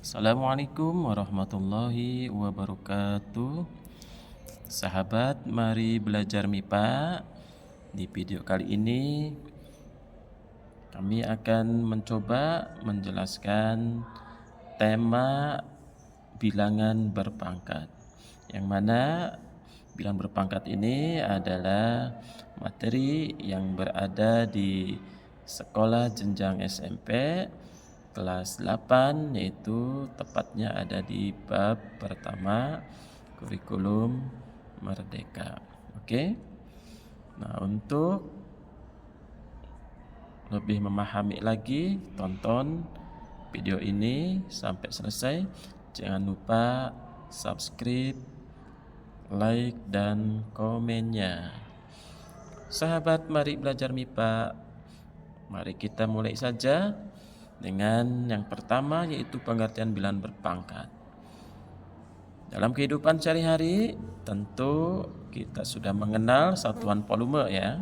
Assalamualaikum warahmatullahi wabarakatuh. Sahabat, mari belajar MIPA. Di video kali ini kami akan mencoba menjelaskan tema bilangan berpangkat, yang mana bilangan berpangkat ini adalah materi yang berada di sekolah jenjang SMP kelas 8, yaitu tepatnya ada di bab pertama kurikulum merdeka. Oke. Nah, untuk lebih memahami lagi, tonton video ini sampai selesai. Jangan lupa subscribe, like, dan komennya. Sahabat, mari belajar MIPA. Mari kita mulai saja dengan yang pertama, yaitu pengertian bilangan berpangkat. Dalam kehidupan sehari-hari tentu kita sudah mengenal satuan volume ya.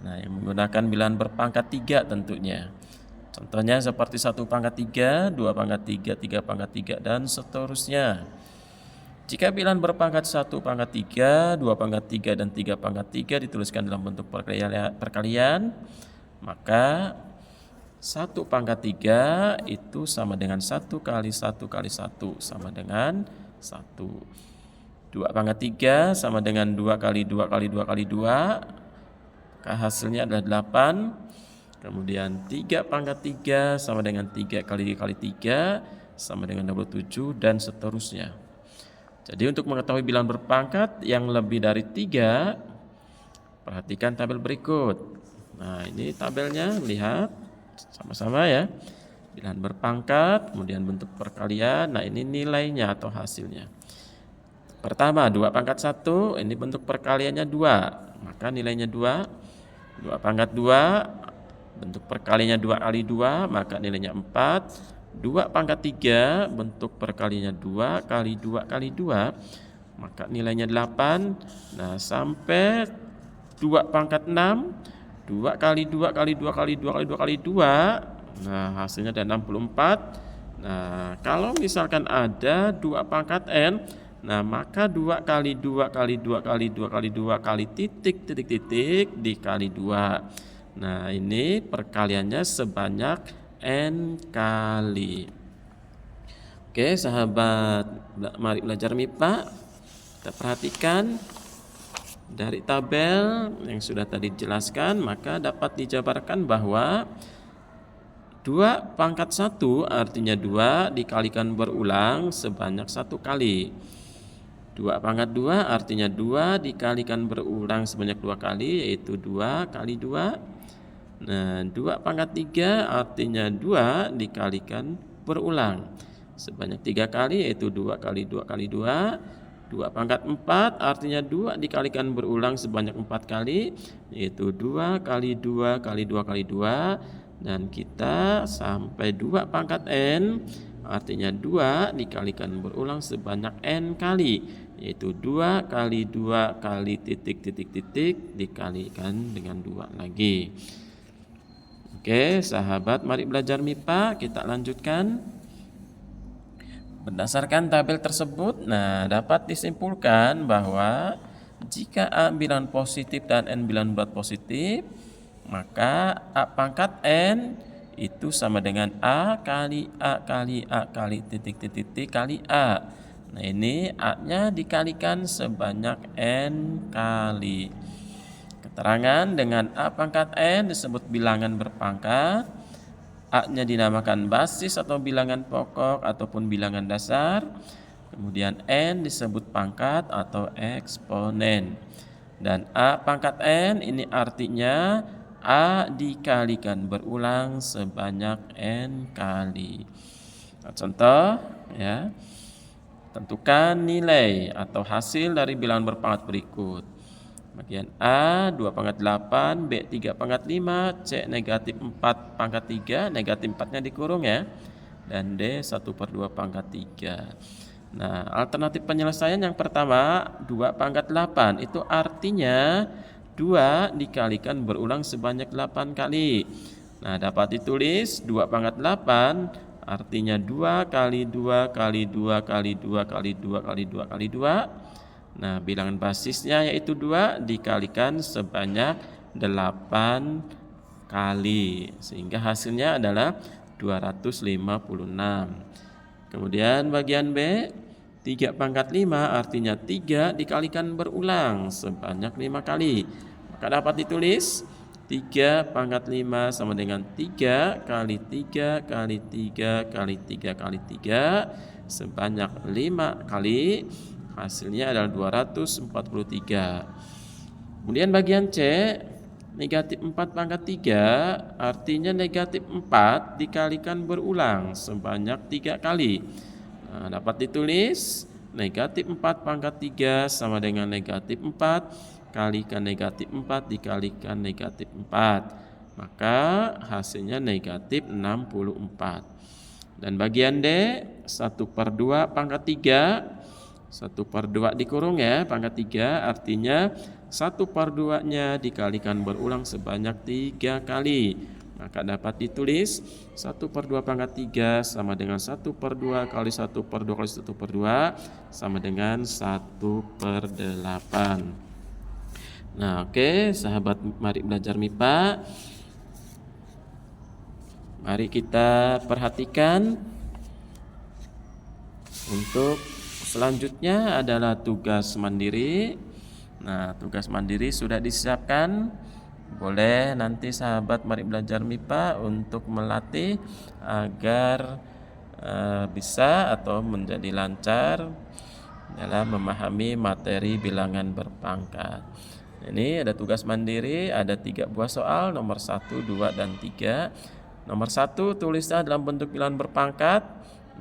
Nah, yang menggunakan bilangan berpangkat 3 tentunya. Contohnya seperti 1/3, 2/3, 3/3, dan seterusnya. Jika bilangan berpangkat 1/3, 2/3, dan 3/3 dituliskan dalam bentuk perkalian, maka 1/3 itu sama dengan 1 kali 1 kali 1 sama dengan 1. 2/3 sama dengan 2 kali 2 kali 2 kali 2, maka hasilnya adalah 8. Kemudian 3/3 sama dengan 3 kali 3 sama dengan 27, dan seterusnya. Jadi untuk mengetahui bilangan berpangkat yang lebih dari 3, perhatikan tabel berikut. Nah, ini tabelnya, lihat sama-sama ya. Bilangan berpangkat, kemudian bentuk perkalian. Nah, ini nilainya atau hasilnya. Pertama, 2/1, ini bentuk perkaliannya 2, maka nilainya 2. 2/2, bentuk perkaliannya 2 kali 2, maka nilainya 4. 2/3, bentuk perkaliannya 2 kali 2 kali 2, maka nilainya 8. Nah, sampai 2/6, 2 kali 2 kali 2 kali 2 kali 2 kali 2, nah hasilnya ada 64. Nah, kalau misalkan ada 2/n, nah maka 2 kali 2 kali 2 kali 2 kali 2 kali titik titik titik dikali 2. Nah, ini perkaliannya sebanyak n kali. Oke, sahabat, mari belajar MIPA. Kita perhatikan dari tabel yang sudah tadi dijelaskan, maka dapat dijabarkan bahwa 2/1 artinya 2 dikalikan berulang sebanyak 1 kali. 2/2 artinya 2 dikalikan berulang sebanyak 2 kali, yaitu 2 kali 2. Nah, 2/3 artinya 2 dikalikan berulang sebanyak 3 kali, yaitu 2 kali 2 kali 2. 2/4 artinya 2 dikalikan berulang sebanyak 4 kali, yaitu 2 kali 2 kali 2 kali 2. Dan kita sampai 2/n artinya 2 dikalikan berulang sebanyak n kali, yaitu 2 kali 2 kali titik titik titik dikalikan dengan 2 lagi. Oke, sahabat, mari belajar MIPA. Kita lanjutkan. Berdasarkan tabel tersebut, nah dapat disimpulkan bahwa jika A bilangan positif dan N bilangan bulat positif, maka A/n itu sama dengan A kali A kali A kali titik titik titik kali A. Nah, ini A-nya dikalikan sebanyak n kali. Keterangan dengan A/n disebut bilangan berpangkat. A-nya dinamakan basis atau bilangan pokok ataupun bilangan dasar. Kemudian N disebut pangkat atau eksponen. Dan A/n ini artinya A dikalikan berulang sebanyak n kali. Nah, contoh ya. Tentukan nilai atau hasil dari bilangan berpangkat berikut. Bagian A 2/8, B 3/5, C negatif 4/3, negatif 4-nya dikurung ya, dan D 1/2/3. Nah, alternatif penyelesaian yang pertama 2/8 itu artinya 2 dikalikan berulang sebanyak 8 kali. Nah, dapat ditulis 2/8 artinya 2 kali 2 kali 2 kali 2 kali 2 kali 2 kali 2. Nah, bilangan basisnya yaitu 2 dikalikan sebanyak 8 kali, sehingga hasilnya adalah 256. Kemudian bagian B, 3 pangkat 5 artinya 3 dikalikan berulang sebanyak 5 kali. Maka dapat ditulis 3 pangkat 5 sama dengan 3 kali 3 kali 3 kali 3 kali 3 sebanyak 5 kali. Hasilnya adalah 243. Kemudian bagian C, negatif 4 pangkat 3 artinya negatif 4 dikalikan berulang sebanyak 3 kali. Nah, dapat ditulis negatif 4 pangkat 3 sama dengan negatif 4 kalikan negatif 4 dikalikan negatif 4. Maka hasilnya negatif 64. Dan bagian D, 1/2 pangkat 3. 1/2 dikurung ya, pangkat 3 artinya 1/2-nya dikalikan berulang sebanyak 3 kali. Maka dapat ditulis 1/2 pangkat 3 sama dengan 1/2 kali 1/2 kali 1/2 sama dengan 1/8. Nah, oke, sahabat mari belajar MIPA. Mari kita perhatikan untuk selanjutnya adalah tugas mandiri. Nah, tugas mandiri sudah disiapkan. Boleh nanti sahabat mari belajar MIPA untuk melatih agar bisa atau menjadi lancar dalam memahami materi bilangan berpangkat. Ini ada tugas mandiri, ada 3 buah soal, nomor 1, 2, dan 3. Nomor 1 tulislah dalam bentuk bilangan berpangkat.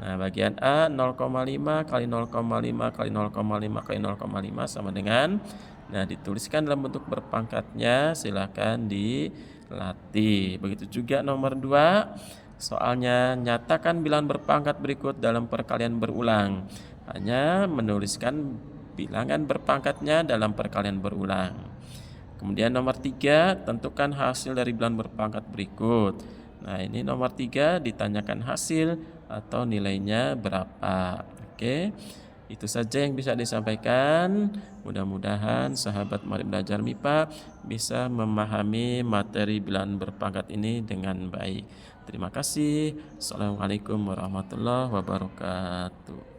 Nah, bagian A 0,5 kali 0,5 kali 0,5 kali 0,5 sama dengan, nah dituliskan dalam bentuk berpangkatnya, silakan dilatih. Begitu juga nomor 2, soalnya nyatakan bilangan berpangkat berikut dalam perkalian berulang. Hanya menuliskan bilangan berpangkatnya dalam perkalian berulang. Kemudian nomor 3, tentukan hasil dari bilangan berpangkat berikut. Nah, ini nomor 3 ditanyakan hasil atau nilainya berapa. Oke, itu saja yang bisa disampaikan. Mudah-mudahan sahabat mari belajar MIPA bisa memahami materi bilangan berpangkat ini dengan baik. Terima kasih. Assalamualaikum warahmatullahi wabarakatuh.